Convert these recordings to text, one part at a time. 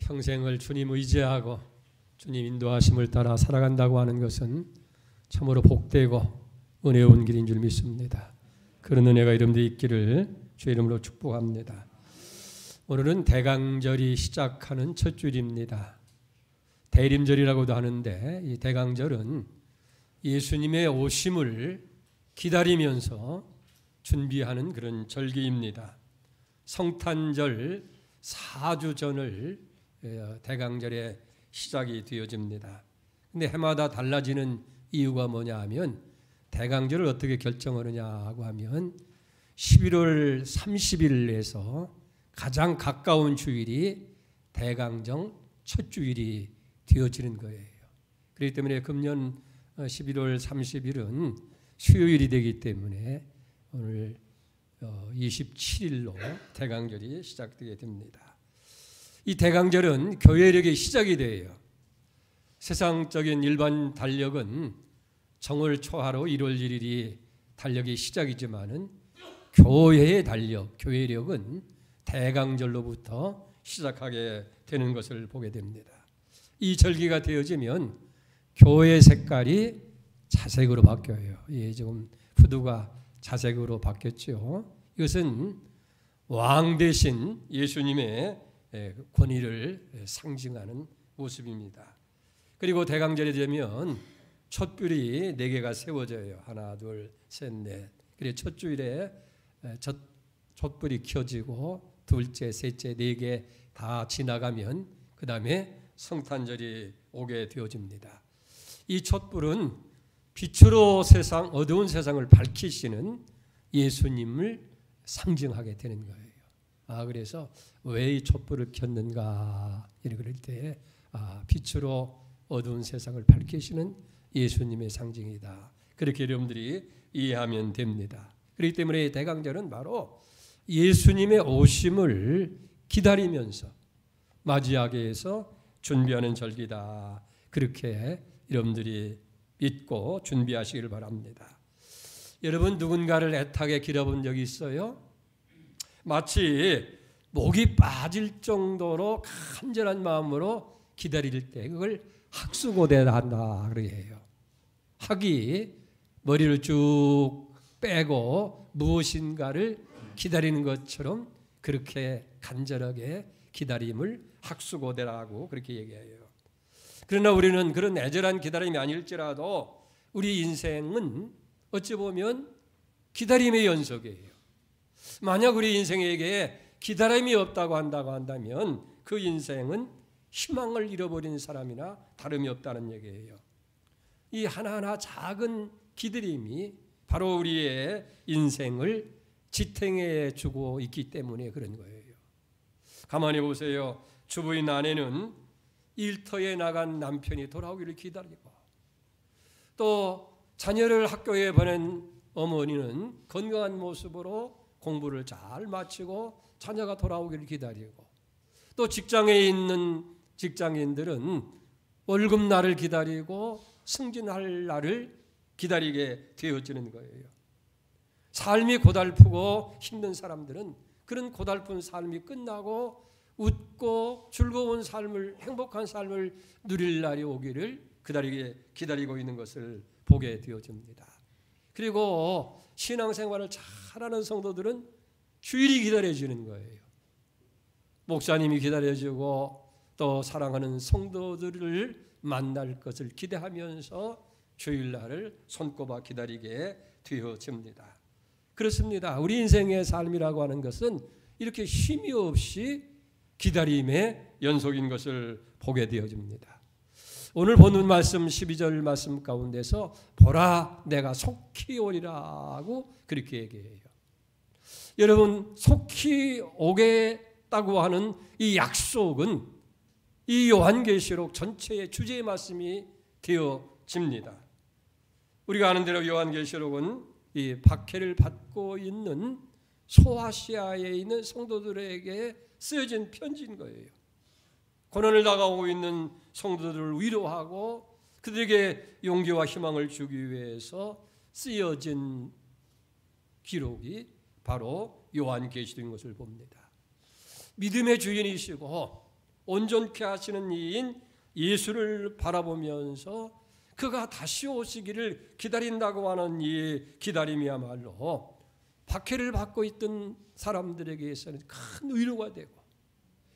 평생을 주님 의지하고 주님 인도하심을 따라 살아간다고 하는 것은 참으로 복되고 은혜로운 길인 줄 믿습니다. 그런 은혜가 여러분들이 있기를 주의 이름으로 축복합니다. 오늘은 대강절이 시작하는 첫 주일입니다. 대림절이라고도 하는데 이 대강절은 예수님의 오심을 기다리면서 준비하는 그런 절기입니다. 성탄절 4주 전을 대강절의 시작이 되어집니다. 근데 해마다 달라지는 이유가 뭐냐 하면 대강절을 어떻게 결정하느냐고 하면 11월 30일에서 가장 가까운 주일이 대강정 첫 주일이 되어지는 거예요. 그렇기 때문에 금년 11월 30일은 수요일이 되기 때문에 오늘 27일로 대강절이 시작되게 됩니다. 이 대강절은 교회력의 시작이 돼요. 세상적인 일반 달력은 정월 초하루 1월 1일이 달력의 시작이지만은 교회의 달력, 교회력은 대강절로부터 시작하게 되는 것을 보게 됩니다. 이 절기가 되어지면 교회 색깔이 자색으로 바뀌어요. 예, 지금 후드가 자색으로 바뀌었죠. 이것은 왕 대신 예수님의 권위를 상징하는 모습입니다. 그리고 대강절이 되면 촛불이 4개가 세워져요. 하나, 둘, 셋, 넷. 그리고 첫 주일에 촛불이 켜지고 둘째, 셋째, 4개 다 지나가면 그 다음에 성탄절이 오게 되어집니다. 이 촛불은 빛으로 어두운 세상을 밝히시는 예수님을 상징하게 되는 거예요. 그래서 왜 이 촛불을 켰는가 이럴 때 빛으로 어두운 세상을 밝히시는 예수님의 상징이다. 그렇게 여러분들이 이해하면 됩니다. 그렇기 때문에 대강절은 바로 예수님의 오심을 기다리면서 맞이하기 위해서 준비하는 절기다. 그렇게 여러분들이 믿고 준비하시길 바랍니다. 여러분 누군가를 애타게 기다려본 적이 있어요? 마치 목이 빠질 정도로 간절한 마음으로 기다릴 때 그걸 학수고대한다 그러게 해요. 학이 머리를 쭉 빼고 무엇인가를 기다리는 것처럼 그렇게 간절하게 기다림을 학수고대라고 그렇게 얘기해요. 그러나 우리는 그런 애절한 기다림이 아닐지라도 우리 인생은 어찌 보면 기다림의 연속이에요. 만약 우리 인생에게 기다림이 없다고 한다면 그 인생은 희망을 잃어버린 사람이나 다름이 없다는 얘기예요. 이 하나하나 작은 기다림이 바로 우리의 인생을 지탱해 주고 있기 때문에 그런 거예요. 가만히 보세요. 주부인 아내는 일터에 나간 남편이 돌아오기를 기다리고 또 자녀를 학교에 보낸 어머니는 건강한 모습으로 공부를 잘 마치고 자녀가 돌아오기를 기다리고 또 직장에 있는 직장인들은 월급날을 기다리고 승진할 날을 기다리게 되어지는 거예요. 삶이 고달프고 힘든 사람들은 그런 고달픈 삶이 끝나고 웃고 즐거운 삶을 행복한 삶을 누릴 날이 오기를 기다리고 있는 것을 보게 되어집니다. 그리고 신앙생활을 잘하는 성도들은 주일이 기다려지는 거예요. 목사님이 기다려지고 또 사랑하는 성도들을 만날 것을 기대하면서 주일날을 손꼽아 기다리게 되어집니다. 그렇습니다. 우리 인생의 삶이라고 하는 것은 이렇게 쉼이 없이 기다림의 연속인 것을 보게 되어집니다. 오늘 보는 말씀 12절 말씀 가운데서 보라 내가 속히 오리라고 그렇게 얘기해요. 여러분 속히 오겠다고 하는 이 약속은 이 요한계시록 전체의 주제의 말씀이 되어집니다. 우리가 아는 대로 요한계시록은 이 박해를 받고 있는 소아시아에 있는 성도들에게 쓰여진 편지인 거예요. 고난을 당하고 있는 성도들을 위로하고 그들에게 용기와 희망을 주기 위해서 쓰여진 기록이 바로 요한계시록인 것을 봅니다. 믿음의 주인이시고 온전케 하시는 이인 예수를 바라보면서 그가 다시 오시기를 기다린다고 하는 이 기다림이야말로 박해를 받고 있던 사람들에게서는 큰 위로가 되고,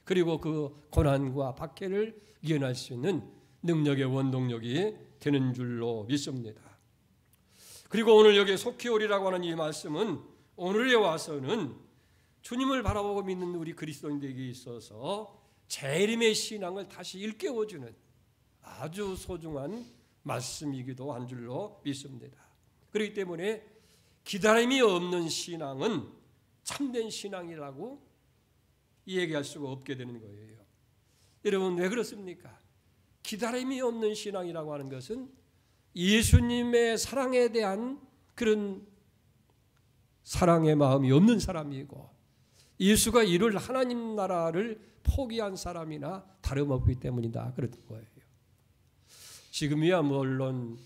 그리고 그 고난과 박해를 이겨낼 수 있는 능력의 원동력이 되는 줄로 믿습니다. 그리고 오늘 여기 속히 오리라고 하는 이 말씀은 오늘에 와서는 주님을 바라보고 믿는 우리 그리스도인들에게 있어서 재림의 신앙을 다시 일깨워주는 아주 소중한 말씀이기도 한 줄로 믿습니다. 그렇기 때문에 기다림이 없는 신앙은 참된 신앙이라고 얘기할 수가 없게 되는 거예요. 여러분, 왜 그렇습니까? 기다림이 없는 신앙이라고 하는 것은 예수님의 사랑에 대한 그런 사랑의 마음이 없는 사람이고, 예수가 이룰 하나님 나라를 포기한 사람이나 다름없기 때문이다, 그런 거예요. 지금이야 물론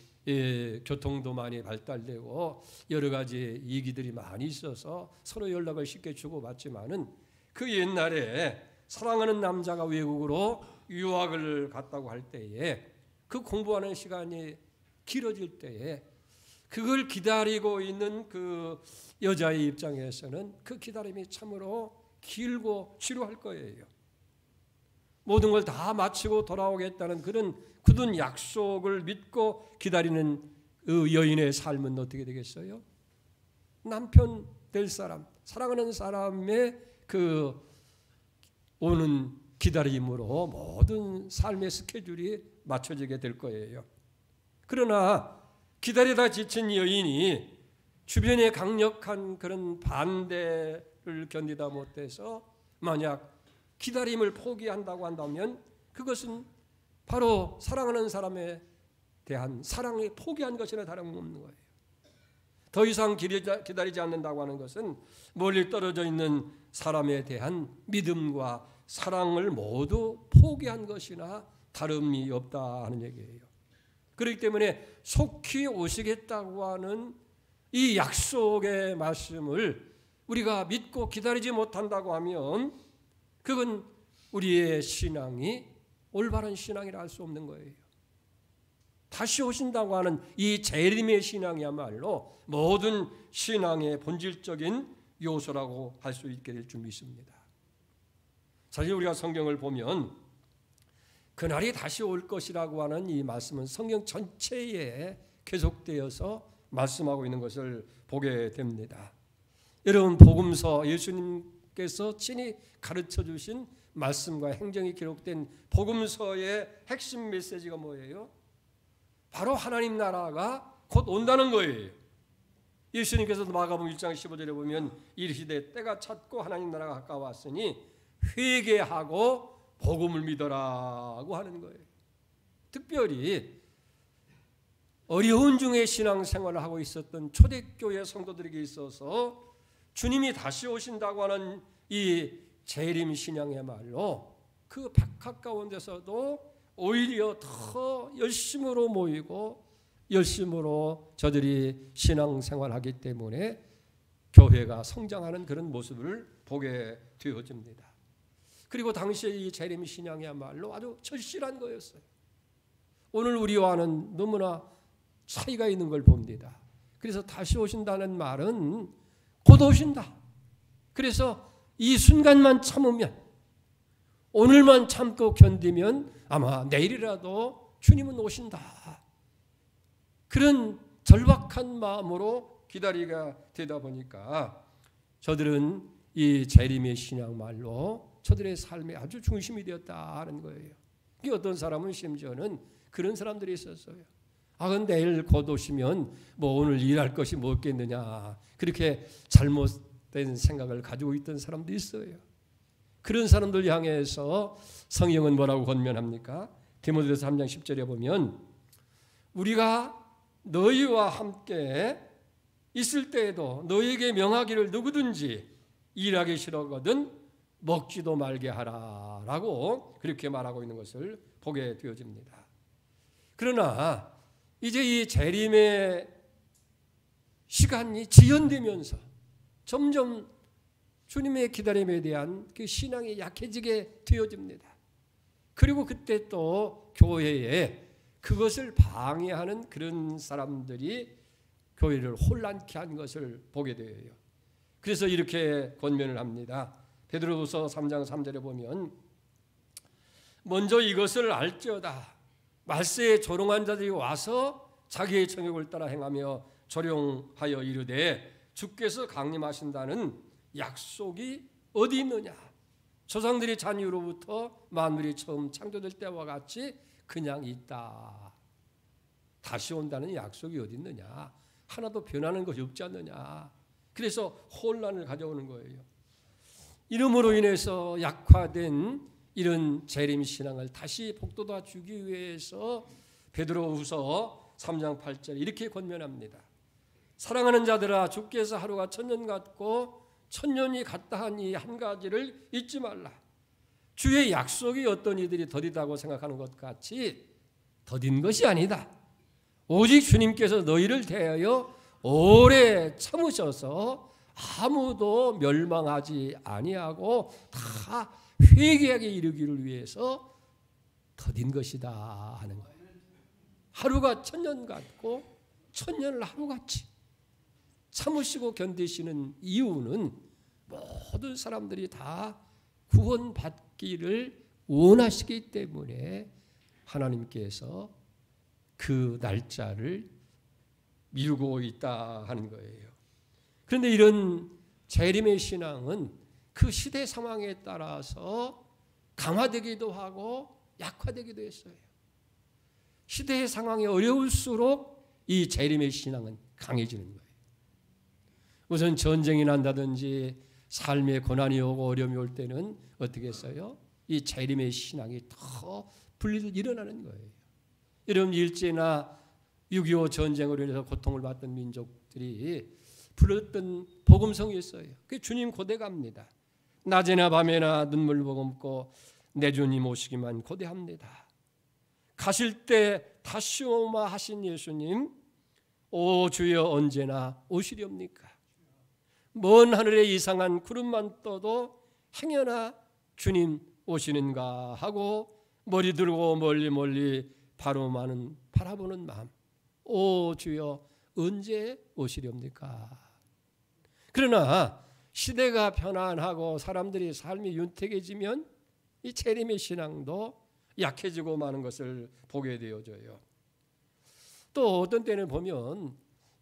교통도 많이 발달되고 여러 가지 얘기들이 많이 있어서 서로 연락을 쉽게 주고받지만은, 그 옛날에 사랑하는 남자가 외국으로 유학을 갔다고 할 때에 그 공부하는 시간이 길어질 때에 그걸 기다리고 있는 그 여자의 입장에서는 그 기다림이 참으로 길고 지루할 거예요. 모든 걸 다 마치고 돌아오겠다는 그런 굳은 약속을 믿고 기다리는 그 여인의 삶은 어떻게 되겠어요? 남편 될 사람, 사랑하는 사람의 그 오는 기다림으로 모든 삶의 스케줄이 맞춰지게 될 거예요. 그러나 기다리다 지친 여인이 주변의 강력한 그런 반대를 견디다 못해서 만약 기다림을 포기한다고 한다면 그것은 바로 사랑하는 사람에 대한 사랑을 포기한 것이나 다름없는 거예요. 더 이상 기다리지 않는다고 하는 것은 멀리 떨어져 있는 사람에 대한 믿음과 사랑을 모두 포기한 것이나 다름이 없다 하는 얘기예요. 그렇기 때문에 속히 오시겠다고 하는 이 약속의 말씀을 우리가 믿고 기다리지 못한다고 하면 그건 우리의 신앙이 올바른 신앙이라 할 수 없는 거예요. 다시 오신다고 하는 이 재림의 신앙이야말로 모든 신앙의 본질적인 요소라고 할 수 있게 될 줄 믿습니다. 사실 우리가 성경을 보면 그날이 다시 올 것이라고 하는 이 말씀은 성경 전체에 계속되어서 말씀하고 있는 것을 보게 됩니다. 여러분, 복음서, 예수님께서 친히 가르쳐 주신 말씀과 행정이 기록된 복음서의 핵심 메시지가 뭐예요? 바로 하나님 나라가 곧 온다는 거예요. 예수님께서도 마가복음 1장 15절에 보면 이르시되 때가 찼고 하나님 나라가 가까웠으니 회개하고 복음을 믿어라고 하는 거예요. 특별히 어려운 중에 신앙생활을 하고 있었던 초대교회 성도들에게 있어서 주님이 다시 오신다고 하는 이 재림 신앙이야말로 그 가까운 데서도 오히려 더 열심으로 모이고 열심으로 저들이 신앙생활하기 때문에 교회가 성장하는 그런 모습을 보게 되어집니다. 그리고 당시의 이 재림 신앙이야말로 아주 절실한 거였어요. 오늘 우리와는 너무나 차이가 있는 걸 봅니다. 그래서 다시 오신다는 말은 곧 오신다. 그래서 이 순간만 참으면, 오늘만 참고 견디면 아마 내일이라도 주님은 오신다. 그런 절박한 마음으로 기다리가 되다 보니까 저들은 이 재림의 신앙 말로 저들의 삶의 아주 중심이 되었다 하는 거예요. 이게 어떤 사람은 심지어는 그런 사람들이 있었어요. 근데 내일 곧 오시면 뭐 오늘 일할 것이 뭐 없겠느냐, 그렇게 잘못된 생각을 가지고 있던 사람도 있어요. 그런 사람들 향해서 성경은 뭐라고 권면합니까? 디모데후서 3장 10절에 보면 우리가 너희와 함께 있을 때에도 너희에게 명하기를 누구든지 일하기 싫어거든 먹지도 말게 하라라고 그렇게 말하고 있는 것을 보게 되어집니다. 그러나 이제 이 재림의 시간이 지연되면서 점점 주님의 기다림에 대한 그 신앙이 약해지게 되어집니다. 그리고 그때 또 교회에 그것을 방해하는 그런 사람들이 교회를 혼란케 한 것을 보게 돼요. 그래서 이렇게 권면을 합니다. 베드로후서 3장 3절에 보면 먼저 이것을 알지어다. 말세에 조롱한 자들이 와서 자기의 정욕을 따라 행하며 조롱하여 이르되 주께서 강림하신다는 약속이 어디 있느냐. 조상들이 잔유로부터 만물이 처음 창조될 때와 같이 그냥 있다. 다시 온다는 약속이 어디 있느냐. 하나도 변하는 것이 없지 않느냐. 그래서 혼란을 가져오는 거예요. 이름으로 인해서 약화된 이런 재림신앙을 다시 복돋아 주기 위해서 베드로후서 3장 8절 이렇게 권면합니다. 사랑하는 자들아, 주께서 하루가 천년 같고 천년이 같다 하니 한 가지를 잊지 말라. 주의 약속이 어떤 이들이 더디다고 생각하는 것 같이 더딘 것이 아니다. 오직 주님께서 너희를 대하여 오래 참으셔서 아무도 멸망하지 아니하고 다 회개하게 이르기를 위해서 더딘 것이다 하는 거예요. 하루가 천년 같고 천년을 하루같이 참으시고 견디시는 이유는 모든 사람들이 다 구원받기를 원하시기 때문에 하나님께서 그 날짜를 미루고 있다 하는 거예요. 그런데 이런 재림의 신앙은 그 시대 상황에 따라서 강화되기도 하고 약화되기도 했어요. 시대의 상황이 어려울수록 이 재림의 신앙은 강해지는 거예요. 우선 전쟁이 난다든지 삶의 고난이 오고 어려움이 올 때는 어떻게 했어요? 이 재림의 신앙이 더 분리를 일어나는 거예요. 여러분, 일제나 6.25 전쟁으로 인해서 고통을 받던 민족들이 불렀던 복음성이 있어요. 그게 주님 고대갑니다. 낮에나 밤에나 눈물 머금고 내 주님 오시기만 고대합니다. 가실 때 다시 오마 하신 예수님, 오 주여 언제나 오시렵니까? 먼 하늘에 이상한 구름만 떠도 행여나 주님 오시는가 하고 머리 들고 멀리 멀리 바로만은 바라보는 마음, 오 주여 언제 오시렵니까? 그러나 시대가 편안하고 사람들이 삶이 윤택해지면 이 재림의 신앙도 약해지고 마는 것을 보게 되어져요. 또 어떤 때는 보면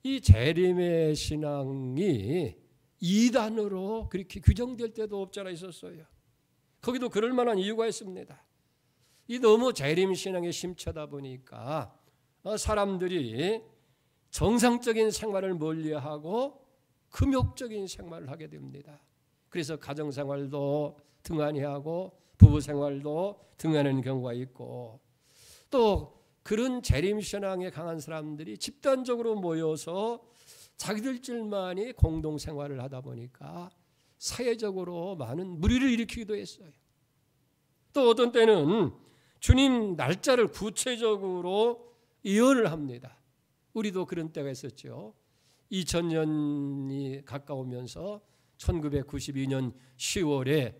이 재림의 신앙이 이단으로 그렇게 규정될 때도 없잖아 있었어요. 거기도 그럴 만한 이유가 있습니다. 이 너무 재림 신앙에 심취하다 보니까 사람들이 정상적인 생활을 멀리하고 금욕적인 생활을 하게 됩니다. 그래서 가정생활도 등한히 하고 부부생활도 등한하는 경우가 있고, 또 그런 재림신앙에 강한 사람들이 집단적으로 모여서 자기들끼리만이 공동생활을 하다 보니까 사회적으로 많은 무리를 일으키기도 했어요. 또 어떤 때는 주님 날짜를 구체적으로 예언을 합니다. 우리도 그런 때가 있었죠. 2000년이 가까우면서 1992년 10월에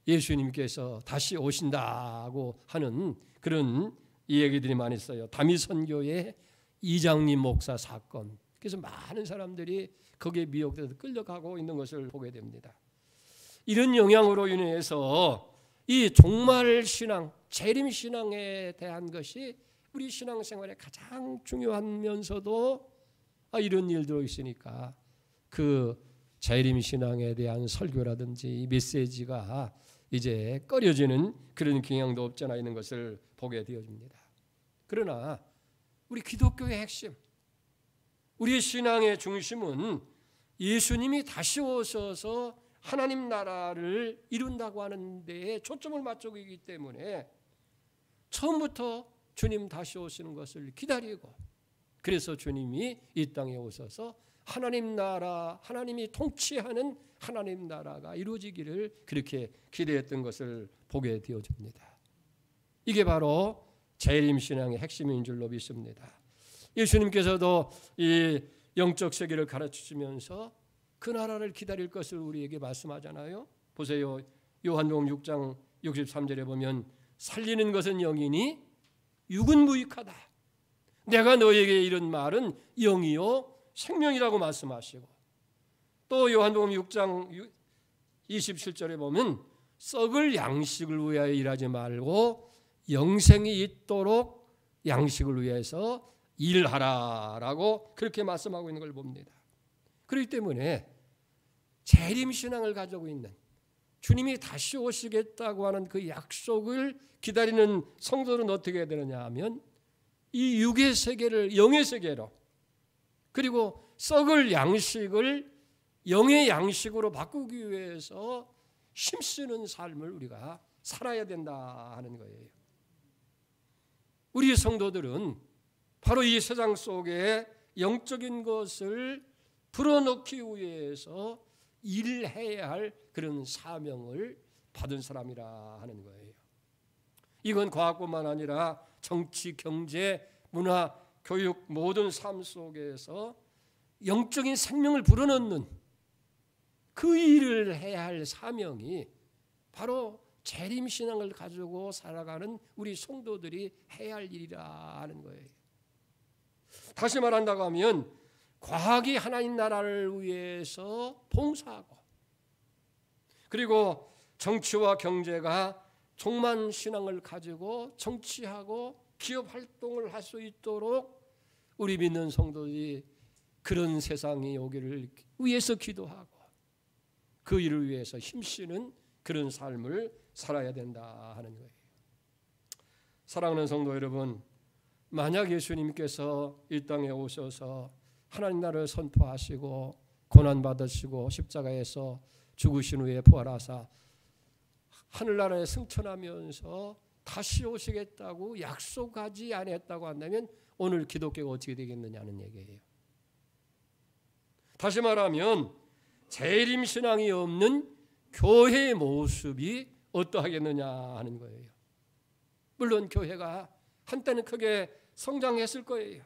예수님께서 다시 오신다고 하는 그런 얘기들이 많이 있어요. 다미선교의 이장님 목사 사건. 그래서 많은 사람들이 거기에 미혹돼서 끌려가고 있는 것을 보게 됩니다. 이런 영향으로 인해서 이 종말 신앙, 재림 신앙에 대한 것이 우리 신앙생활에 가장 중요하면서도 이런 일들이 있으니까 그 재림 신앙에 대한 설교라든지 메시지가 이제 꺼려지는 그런 경향도 없지 않아 있는 것을 보게 되어집니다. 그러나 우리 기독교의 핵심, 우리의 신앙의 중심은 예수님이 다시 오셔서 하나님 나라를 이룬다고 하는 데에 초점을 맞추고 있기 때문에 처음부터 주님 다시 오시는 것을 기다리고, 그래서 주님이 이 땅에 오셔서 하나님 나라, 하나님이 통치하는 하나님 나라가 이루어지기를 그렇게 기대했던 것을 보게 되어집니다. 이게 바로 재림신앙의 핵심인 줄로 믿습니다. 예수님께서도 이 영적 세계를 가르치시면서 그 나라를 기다릴 것을 우리에게 말씀하잖아요. 보세요. 요한복음 6장 63절에 보면 살리는 것은 영이니 육은 무익하다. 내가 너에게 이런 말은 영이요 생명이라고 말씀하시고, 또 요한복음 6장 27절에 보면 썩을 양식을 위하여 일하지 말고 영생이 있도록 양식을 위해서 일하라라고 그렇게 말씀하고 있는 걸 봅니다. 그렇기 때문에 재림신앙을 가지고 있는, 주님이 다시 오시겠다고 하는 그 약속을 기다리는 성도들은 어떻게 해야 되느냐 하면 이 육의 세계를 영의 세계로, 그리고 썩을 양식을 영의 양식으로 바꾸기 위해서 힘쓰는 삶을 우리가 살아야 된다 하는 거예요. 우리 성도들은 바로 이 세상 속에 영적인 것을 불어넣기 위해서 일해야 할 그런 사명을 받은 사람이라 하는 거예요. 이건 과학뿐만 아니라 정치, 경제, 문화, 교육 모든 삶 속에서 영적인 생명을 불어넣는 그 일을 해야 할 사명이 바로 재림신앙을 가지고 살아가는 우리 성도들이 해야 할 일이라 하는 거예요. 다시 말한다고 하면 과학이 하나님 나라를 위해서 봉사하고, 그리고 정치와 경제가 종만 신앙을 가지고 정치하고 기업 활동을 할 수 있도록 우리 믿는 성도들이 그런 세상이 오기를 위해서 기도하고 그 일을 위해서 힘쓰는 그런 삶을 살아야 된다 하는 거예요. 사랑하는 성도 여러분, 만약 예수님께서 이 땅에 오셔서 하나님 나라를 선포하시고 고난받으시고 십자가에서 죽으신 후에 부활하사 하늘나라에 승천하면서 다시 오시겠다고 약속하지 않았다고 한다면 오늘 기독교가 어떻게 되겠느냐는 얘기예요. 다시 말하면 재림신앙이 없는 교회의 모습이 어떠하겠느냐 하는 거예요. 물론 교회가 한때는 크게 성장했을 거예요.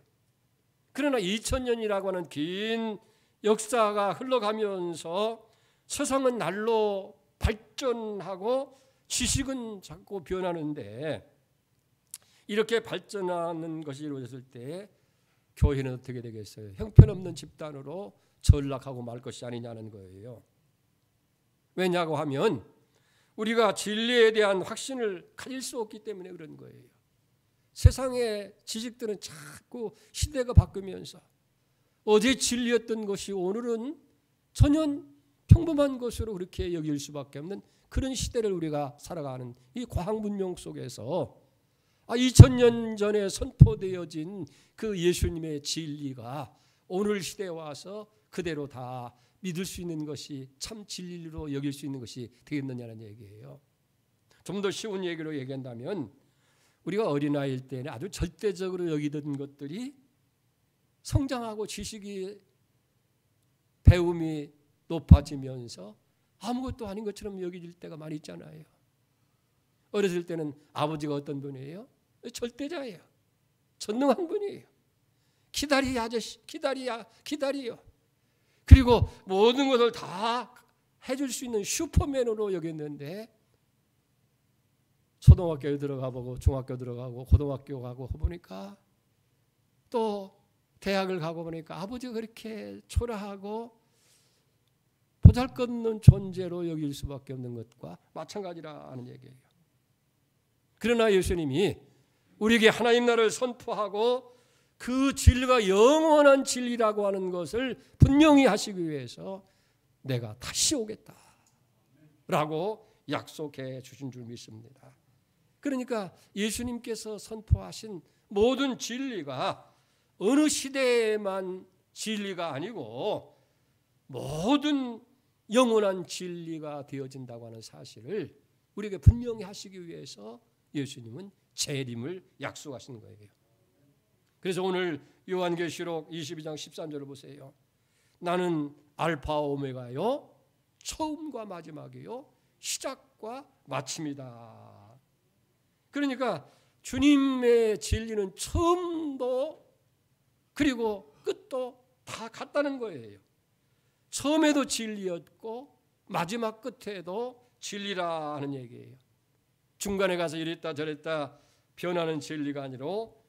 그러나 2000년이라고 하는 긴 역사가 흘러가면서 세상은 날로 발전하고 지식은 자꾸 변하는데, 이렇게 발전하는 것이 이루어졌을 때 교회는 어떻게 되겠어요? 형편없는 집단으로 전락하고 말 것이 아니냐는 거예요. 왜냐고 하면 우리가 진리에 대한 확신을 가질 수 없기 때문에 그런 거예요. 세상의 지식들은 자꾸 시대가 바뀌면서 어제 진리였던 것이 오늘은 전혀 평범한 것으로 그렇게 여길 수밖에 없는 그런 시대를 우리가 살아가는 이 과학 문명 속에서 2000년 전에 선포되어진 그 예수님의 진리가 오늘 시대에 와서 그대로 다 믿을 수 있는 것이 참 진리로 여길 수 있는 것이 되겠느냐는 얘기예요. 좀 더 쉬운 얘기로 얘기한다면 우리가 어린아이일 때는 아주 절대적으로 여기던 것들이 성장하고 지식이 배움이 높아지면서 아무것도 아닌 것처럼 여겨질 때가 많이 있잖아요. 어렸을 때는 아버지가 어떤 분이에요? 절대자예요. 전능한 분이에요. 기다리 아저씨, 기다리요. 그리고 모든 것을 다 해줄 수 있는 슈퍼맨으로 여겼는데 초등학교에 들어가 보고 중학교 들어가고 고등학교 가고 보니까 또 대학을 가고 보니까 아버지가 그렇게 초라하고 보잘것없는 존재로 여길 수밖에 없는 것과 마찬가지라는 얘기예요. 그러나 예수님이 우리에게 하나님 나라를 선포하고 그 진리가 영원한 진리라고 하는 것을 분명히 하시기 위해서 내가 다시 오겠다라고 약속해 주신 줄 믿습니다. 그러니까 예수님께서 선포하신 모든 진리가 어느 시대에만 진리가 아니고 모든 영원한 진리가 되어진다고 하는 사실을 우리에게 분명히 하시기 위해서 예수님은 재림을 약속하신 거예요. 그래서 오늘 요한계시록 22장 13절을 보세요. 나는 알파 오메가요, 처음과 마지막이요, 시작과 마침이다. 그러니까 주님의 진리는 처음도 그리고 끝도 다 같다는 거예요. 처음에도 진리였고 마지막 끝에도 진리라 하는 얘기예요. 중간에 가서 이랬다 저랬다 변하는 진리가 아니라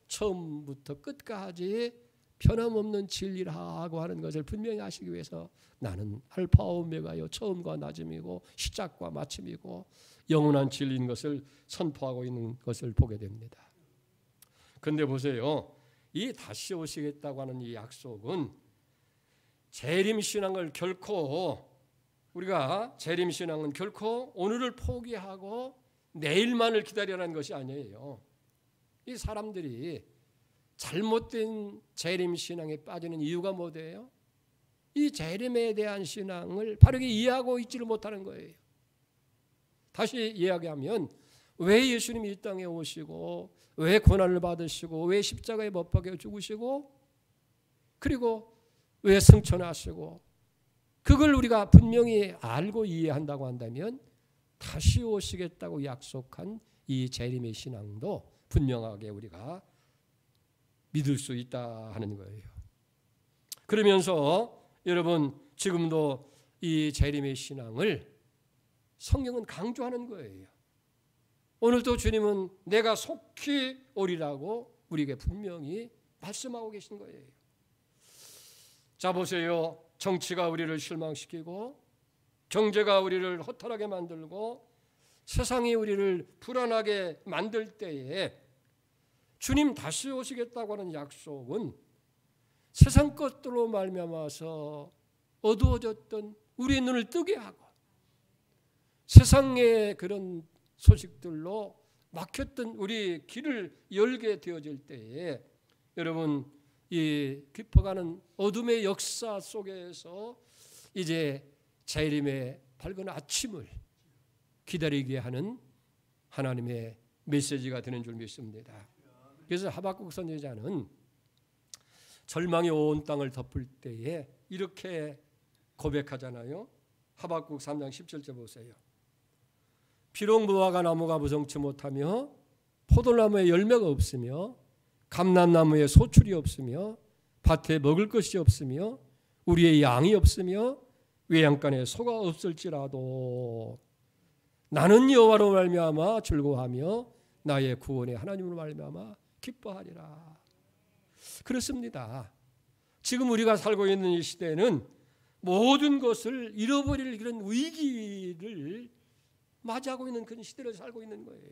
처음부터 끝까지 변함없는 진리라고 하는 것을 분명히 아시기 위해서 나는 알파와 오메가요 처음과 나중이고 시작과 마침이고 영원한 진리인 것을 선포하고 있는 것을 보게 됩니다. 그런데 보세요. 이 다시 오시겠다고 하는 이 약속은 재림신앙을 결코 우리가 재림신앙은 결코 오늘을 포기하고 내일만을 기다리라는 것이 아니에요. 이 사람들이 잘못된 재림신앙에 빠지는 이유가 뭐예요? 이 재림에 대한 신앙을 바르게 이해하고 있지를 못하는 거예요. 다시 이야기하면 왜 예수님이 이 땅에 오시고 왜 고난을 받으시고 왜 십자가에 못 박혀 죽으시고 그리고 왜 승천하시고 그걸 우리가 분명히 알고 이해한다고 한다면 다시 오시겠다고 약속한 이 재림의 신앙도 분명하게 우리가 믿을 수 있다 하는 거예요. 그러면서 여러분 지금도 이 재림의 신앙을 성경은 강조하는 거예요. 오늘도 주님은 내가 속히 오리라고 우리에게 분명히 말씀하고 계신 거예요. 자 보세요. 정치가 우리를 실망시키고 경제가 우리를 허탈하게 만들고 세상이 우리를 불안하게 만들 때에 주님 다시 오시겠다고 하는 약속은 세상 것들로 말미암아서 어두워졌던 우리의 눈을 뜨게 하고 세상의 그런 소식들로 막혔던 우리 길을 열게 되어질 때에 여러분 이 깊어가는 어둠의 역사 속에서 이제 재림의 밝은 아침을 기다리게 하는 하나님의 메시지가 되는 줄 믿습니다. 그래서 하박국 선지자는 절망이 온 땅을 덮을 때에 이렇게 고백하잖아요. 하박국 3장 17절 보세요. 비록 무화과 나무가 무성치 못하며 포도나무에 열매가 없으며 감람나무에 소출이 없으며 밭에 먹을 것이 없으며 우리의 양이 없으며 외양간에 소가 없을지라도 나는 여호와로 말미암아 즐거워하며 나의 구원의 하나님으로 말미암아 기뻐하리라. 그렇습니다. 지금 우리가 살고 있는 이 시대는 모든 것을 잃어버릴 그런 위기를 맞이하고 있는 그런 시대를 살고 있는 거예요.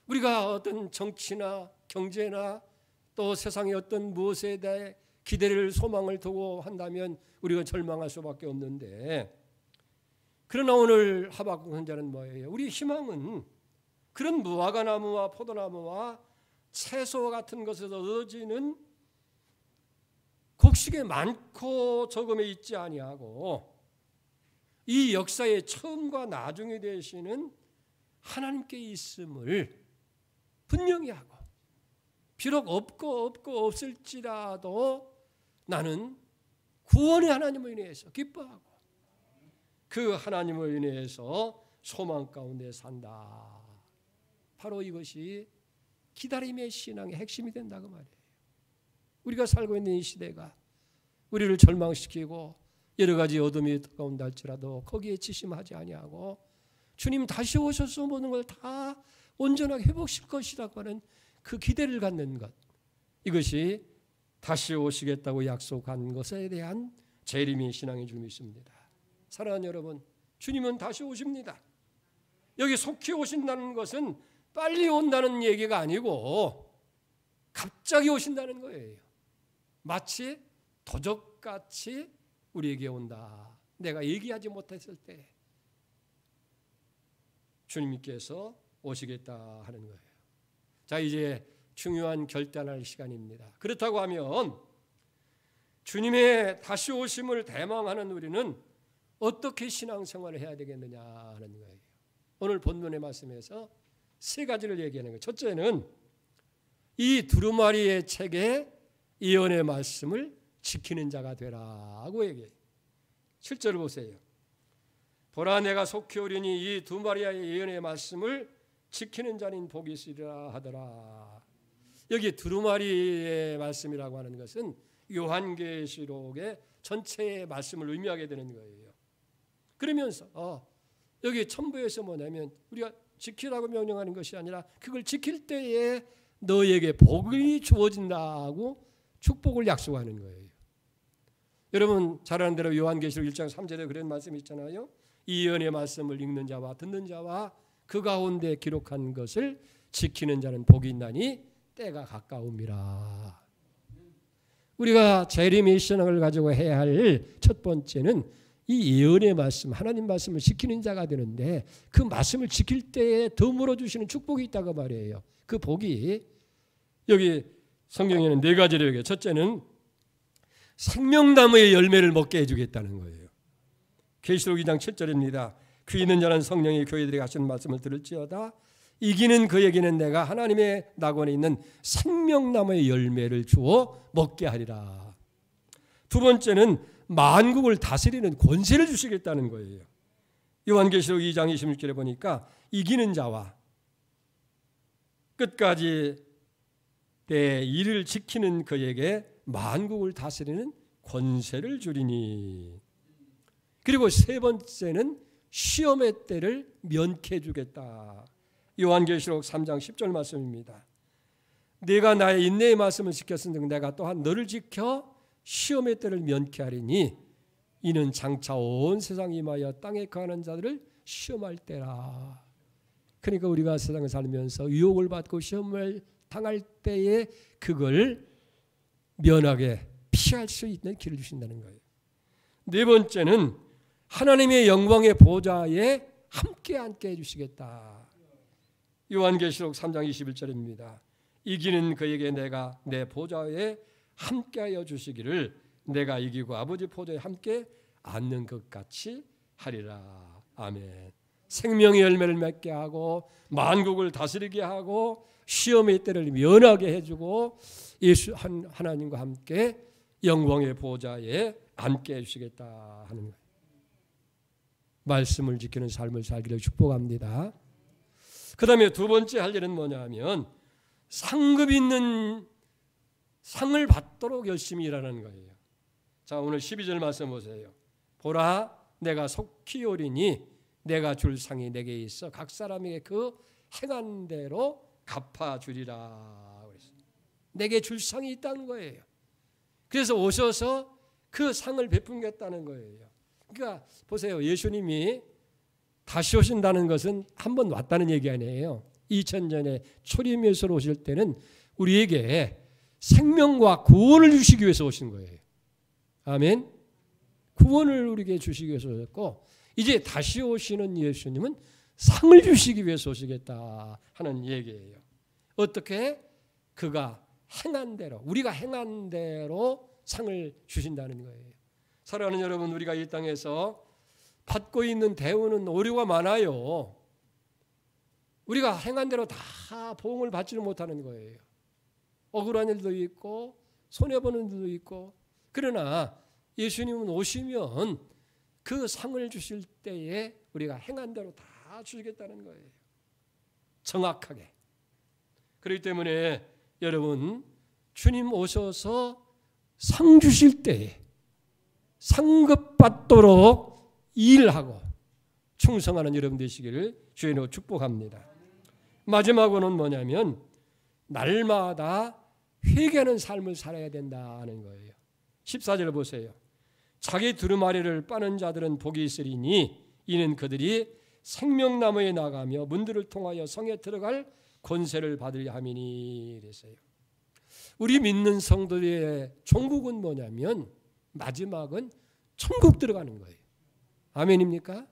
우리가 어떤 정치나 경제나 또 세상의 어떤 무엇에 대해 기대를 소망을 두고 한다면 우리가 절망할 수밖에 없는데 그러나 오늘 하박국 선지자는 뭐예요? 우리 희망은 그런 무화과 나무와 포도나무와 채소와 같은 것에서 얻어지는 곡식에 많고 적음에 있지 아니하고 이 역사의 처음과 나중에 되시는 하나님께 있음을 분명히 하고 비록 없고 없을지라도 나는 구원의 하나님을 인해서 기뻐하고 그 하나님을 인해서 소망 가운데 산다. 바로 이것이 기다림의 신앙의 핵심이 된다고 말이에요. 우리가 살고 있는 이 시대가 우리를 절망시키고 여러 가지 어둠이 가운데 할지라도 거기에 지심하지 아니하고 주님 다시 오셔서 모든 걸 다 온전하게 회복시킬 것이라고 하는 그 기대를 갖는 것, 이것이 다시 오시겠다고 약속한 것에 대한 재림의 신앙인 줄 믿습니다. 사랑하는 여러분, 주님은 다시 오십니다. 여기 속히 오신다는 것은 빨리 온다는 얘기가 아니고 갑자기 오신다는 거예요. 마치 도적같이 우리에게 온다. 내가 얘기하지 못했을 때 주님께서 오시겠다 하는 거예요. 자, 이제 중요한 결단할 시간입니다. 그렇다고 하면 주님의 다시 오심을 대망하는 우리는 어떻게 신앙생활을 해야 되겠느냐 하는 거예요. 오늘 본문의 말씀에서 세 가지를 얘기하는 거예요. 첫째는 이 두루마리의 책에 예언의 말씀을 지키는 자가 되라고 얘기해요. 7절을 보세요. 보라 내가 속히 오리니 이 두루마리의 예언의 말씀을 지키는 자는 복이 있으리라 하더라. 여기 두루마리의 말씀이라고 하는 것은 요한계시록의 전체의 말씀을 의미하게 되는 거예요. 그러면서 여기 첨부에서 뭐냐면 우리가 지키라고 명령하는 것이 아니라 그걸 지킬 때에 너에게 복이 주어진다고 축복을 약속하는 거예요. 여러분 잘 아는 대로 요한계시록 1장 3절에 그런 말씀이 있잖아요. 이 예언의 말씀을 읽는 자와 듣는 자와 그 가운데 기록한 것을 지키는 자는 복이 있나니 때가 가까움이라. 우리가 재림의 신앙을 가지고 해야 할 첫 번째는 이 예언의 말씀, 하나님 말씀을 지키는 자가 되는데 그 말씀을 지킬 때에 덤으로 주시는 축복이 있다고 말이에요. 그 복이 여기 성경에는 네 가지로 얘기해요. 첫째는 생명나무의 열매를 먹게 해주겠다는 거예요. 계시록 2장 7절입니다. 귀 있는 자는 성령이 교회들에게 하시는 말씀을 들을지어다. 이기는 그에게는 내가 하나님의 낙원에 있는 생명나무의 열매를 주어 먹게 하리라. 두 번째는 만국을 다스리는 권세를 주시겠다는 거예요. 요한계시록 2장 26절에 보니까 이기는 자와 끝까지 내 일을 지키는 그에게 만국을 다스리는 권세를 주리니. 그리고 세 번째는 시험의 때를 면케해 주겠다. 요한계시록 3장 10절 말씀입니다. 내가 나의 인내의 말씀을 지켰은즉 내가 또한 너를 지켜 시험의 때를 면케하리니 이는 장차 온 세상에 임하여 땅에 거하는 자들을 시험할 때라. 그러니까 우리가 세상을 살면서 유혹을 받고 시험을 당할 때에 그걸 면하게 피할 수 있는 길을 주신다는 거예요. 네 번째는 하나님의 영광의 보좌에 함께 앉게 해주시겠다. 요한계시록 3장 21절입니다. 이기는 그에게 내가 내 보좌에 함께하여 주시기를 내가 이기고 아버지 보좌에 함께 앉는 것 같이 하리라. 아멘. 생명의 열매를 맺게 하고 만국을 다스리게 하고 시험의 때를 면하게 해주고 예수 하나님과 함께 영광의 보좌에 앉게 해주시겠다 하는 거예요. 말씀을 지키는 삶을 살기를 축복합니다. 그 다음에 두 번째 할 일은 뭐냐면 상급 있는 상을 받도록 열심히 일하는 거예요. 자, 오늘 12절 말씀 보세요. 보라 내가 속히 오리니 내가 줄 상이 내게 있어 각 사람에게 그 행한 대로 갚아주리라. 내게 줄 상이 있다는 거예요. 그래서 오셔서 그 상을 베풀겠다는 거예요. 그러니까 보세요. 예수님이 다시 오신다는 것은 한 번 왔다는 얘기 아니에요. 2000년에 초림 예수로 오실 때는 우리에게 생명과 구원을 주시기 위해서 오신 거예요. 아멘. 구원을 우리에게 주시기 위해서 오셨고 이제 다시 오시는 예수님은 상을 주시기 위해서 오시겠다 하는 얘기예요. 어떻게? 그가 행한 대로, 우리가 행한 대로 상을 주신다는 거예요. 사랑하는 여러분, 우리가 이 땅에서 받고 있는 대우는 오류가 많아요. 우리가 행한 대로 다 보응을 받지를 못하는 거예요. 억울한 일도 있고 손해보는 일도 있고. 그러나 예수님은 오시면 그 상을 주실 때에 우리가 행한 대로 다 주시겠다는 거예요. 정확하게. 그렇기 때문에 여러분 주님 오셔서 상 주실 때에 상급받도록 일하고 충성하는 여러분 되시기를 주님으로 축복합니다. 마지막으로는 뭐냐면 날마다 회개하는 삶을 살아야 된다는 거예요. 14절 보세요. 자기 두루마리를 빠는 자들은 복이 있으리니 이는 그들이 생명나무에 나가며 문들을 통하여 성에 들어갈 권세를 받으려 함이니 그랬어요. 우리 믿는 성도의 종국은 뭐냐면 마지막은 천국 들어가는 거예요. 아멘입니까?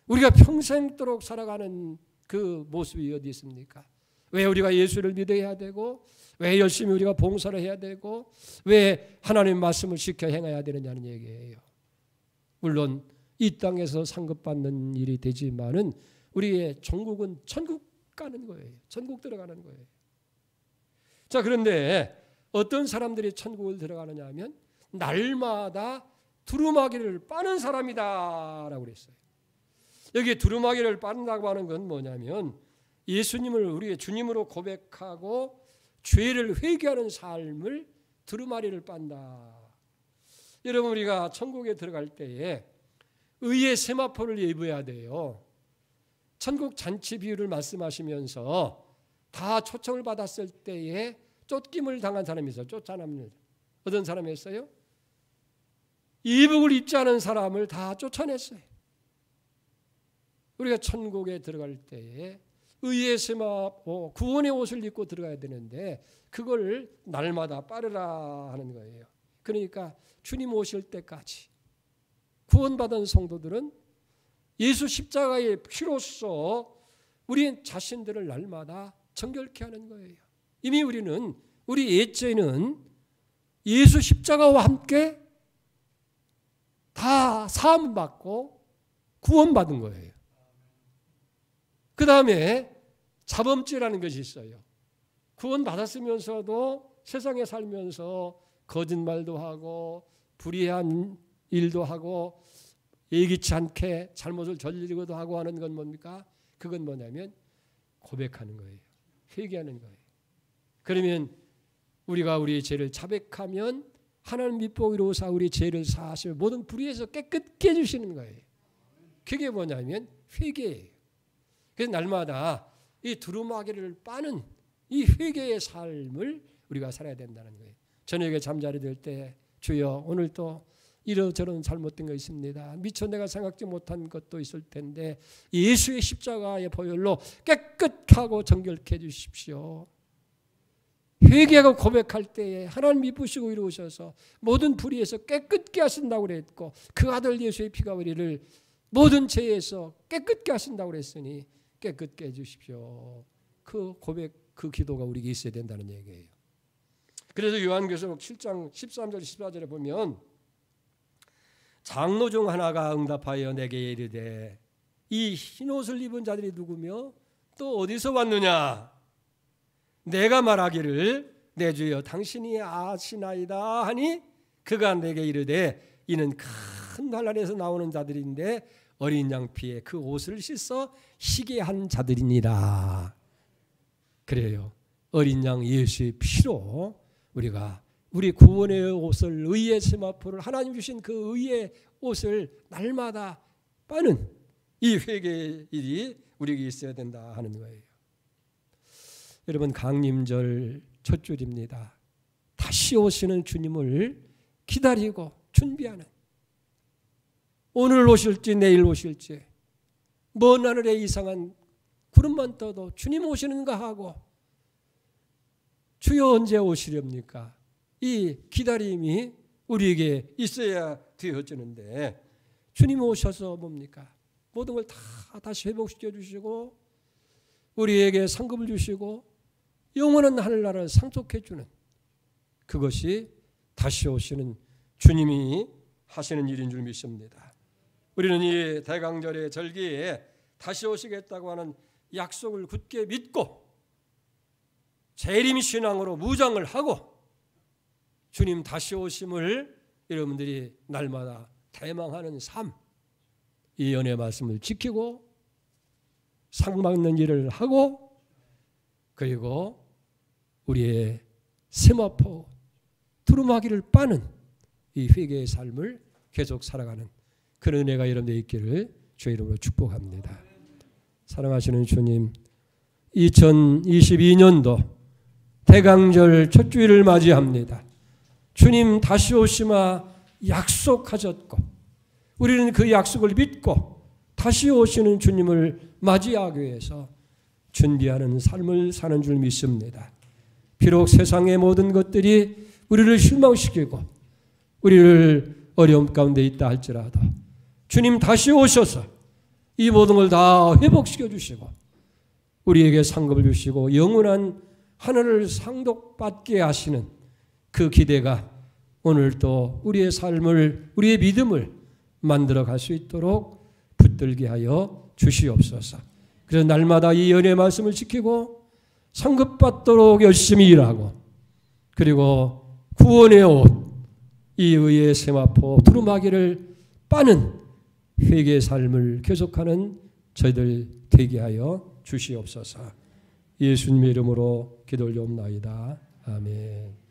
우리가 평생도록 살아가는 그 모습이 어디 있습니까? 왜 우리가 예수를 믿어야 되고 왜 열심히 우리가 봉사를 해야 되고 왜 하나님의 말씀을 지켜 행해야 되느냐는 얘기예요. 물론 이 땅에서 상급받는 일이 되지만은 우리의 종국은 천국 가는 거예요. 천국 들어가는 거예요. 자, 그런데 어떤 사람들이 천국을 들어가느냐 하면 날마다 두루마기를 빠는 사람이다라고 그랬어요. 여기 두루마기를 빤다고 하는 건 뭐냐면 예수님을 우리의 주님으로 고백하고 죄를 회개하는 삶을 두루마리를 빤다. 여러분 우리가 천국에 들어갈 때에 의의 세마포를 입어야 돼요. 천국 잔치 비유를 말씀하시면서 다 초청을 받았을 때에 쫓김을 당한 사람이 있어요. 쫓아냅니다. 어떤 사람이었어요? 이복을 입지 않은 사람을 다 쫓아냈어요. 우리가 천국에 들어갈 때에 의의 세마포, 구원의 옷을 입고 들어가야 되는데 그걸 날마다 빠르라 하는 거예요. 그러니까 주님 오실 때까지 구원받은 성도들은 예수 십자가의 피로써 우리 자신들을 날마다 정결케 하는 거예요. 이미 우리 옛죄는 예수 십자가와 함께 다 사함받고 구원받은 거예요. 그 다음에 자범죄라는 것이 있어요. 구원받았으면서도 세상에 살면서 거짓말도 하고 불의한 일도 하고 예기치 않게 잘못을 저지르기도 하고 하는 건 뭡니까? 그건 뭐냐면 고백하는 거예요. 회개하는 거예요. 그러면 우리가 우리의 죄를 자백하면 하나님 밑보기로사 우리 죄를 사하시며 모든 불의에서 깨끗게 해주시는 거예요. 그게 뭐냐면 회개예요. 그래서 날마다 이 두루마기를 빠는 이 회개의 삶을 우리가 살아야 된다는 거예요. 저녁에 잠자리 들 때 주여 오늘 또 이러저런 잘못된 거 있습니다. 미처 내가 생각지 못한 것도 있을 텐데 예수의 십자가의 보혈로 깨끗하고 정결케 해주십시오. 회개하고 고백할 때에 하나님 이쁘시고 이루셔서 모든 불의에서 깨끗게 하신다고 그랬고 그 아들 예수의 피가 우리를 모든 죄에서 깨끗게 하신다고 그랬으니 깨끗게 해주십시오. 그 고백, 그 기도가 우리에게 있어야 된다는 얘기예요. 그래서 요한계시록 7장 13절 14절에 보면 장로 중 하나가 응답하여 내게 이르되 이 흰옷을 입은 자들이 누구며 또 어디서 왔느냐? 내가 말하기를 내 주여 당신이 아시나이다 하니 그가 내게 이르되 이는 큰 환난에서 나오는 자들인데 어린 양 피에 그 옷을 씻어 희게 한 자들이니라. 그래요. 어린 양 예수의 피로 우리가 우리 구원의 옷을 의의 세마포를 하나님 주신 그 의의 옷을 날마다 빠는 이 회개의 일이 우리에게 있어야 된다 하는 거예요. 여러분 강림절 첫 줄입니다. 다시 오시는 주님을 기다리고 준비하는 오늘 오실지 내일 오실지 먼 하늘에 이상한 구름만 떠도 주님 오시는가 하고 주여 언제 오시렵니까? 이 기다림이 우리에게 있어야 되어지는데 주님 오셔서 뭡니까? 모든 걸 다 다시 회복시켜 주시고 우리에게 상급을 주시고 영원한 하늘나라를 상속해 주는 그것이 다시 오시는 주님이 하시는 일인 줄 믿습니다. 우리는 이 대강절의 절기에 다시 오시겠다고 하는 약속을 굳게 믿고 재림신앙으로 무장을 하고 주님 다시 오심을 여러분들이 날마다 대망하는 삶, 이 연의 말씀을 지키고 상받는 일을 하고 그리고 우리의 세마포 두루마기를 빠는 이 회개의 삶을 계속 살아가는 그런 은혜가 여러분들 있기를 주의 이름으로 축복합니다. 사랑하시는 주님, 2022년도 대강절 첫 주일을 맞이합니다. 주님 다시 오시마 약속하셨고 우리는 그 약속을 믿고 다시 오시는 주님을 맞이하기 위해서 준비하는 삶을 사는 줄 믿습니다. 비록 세상의 모든 것들이 우리를 실망시키고 우리를 어려움 가운데 있다 할지라도 주님 다시 오셔서 이 모든 걸 다 회복시켜 주시고 우리에게 상급을 주시고 영원한 하늘을 상속받게 하시는 그 기대가 오늘 또 우리의 삶을 우리의 믿음을 만들어 갈 수 있도록 붙들게 하여 주시옵소서. 그래서 날마다 이 연의 말씀을 지키고 상급받도록 열심히 일하고 그리고 구원의 옷, 이 의의 세마포 두루마기를 빠는 회개의 삶을 계속하는 저희들 되게 하여 주시옵소서. 예수님의 이름으로 기도 올려옵나이다. 아멘.